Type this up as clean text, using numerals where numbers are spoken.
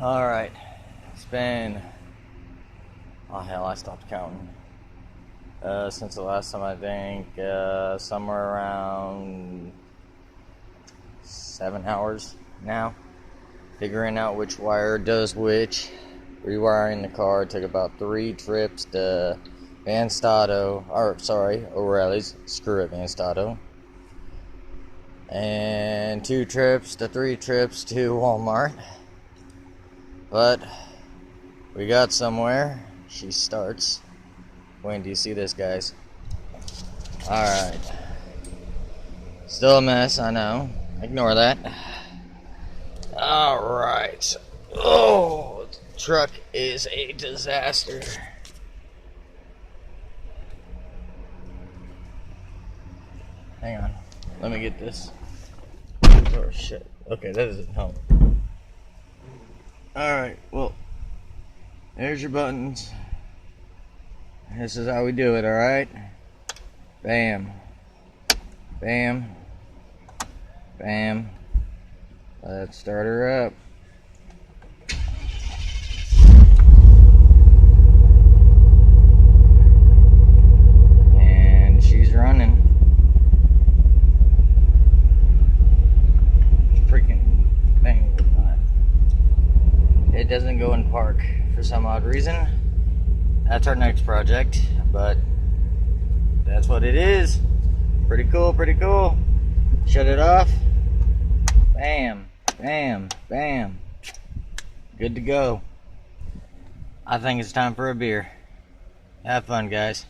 Alright, it's been, oh hell, I stopped counting. Since the last time, I think, somewhere around 7 hours now. Figuring out which wire does which. Rewiring the car took about 3 trips to O'Reilly's, screw it, Van Stato. And 3 trips to Walmart. But we got somewhere. She starts. When do you see this, guys? Alright. Still a mess, I know. Ignore that. Alright. Oh, the truck is a disaster. Hang on. Let me get this. Oh, shit. Okay, that doesn't help. Alright, well, there's your buttons. This is how we do it, alright? Bam. Bam. Bam. Let's start her up. And she's running. Freaking thing. It doesn't go in park for some odd reason. That's our next project, but that's what it is. Pretty cool, pretty cool. Shut it off. Bam, bam, bam. Good to go. I think it's time for a beer. Have fun, guys.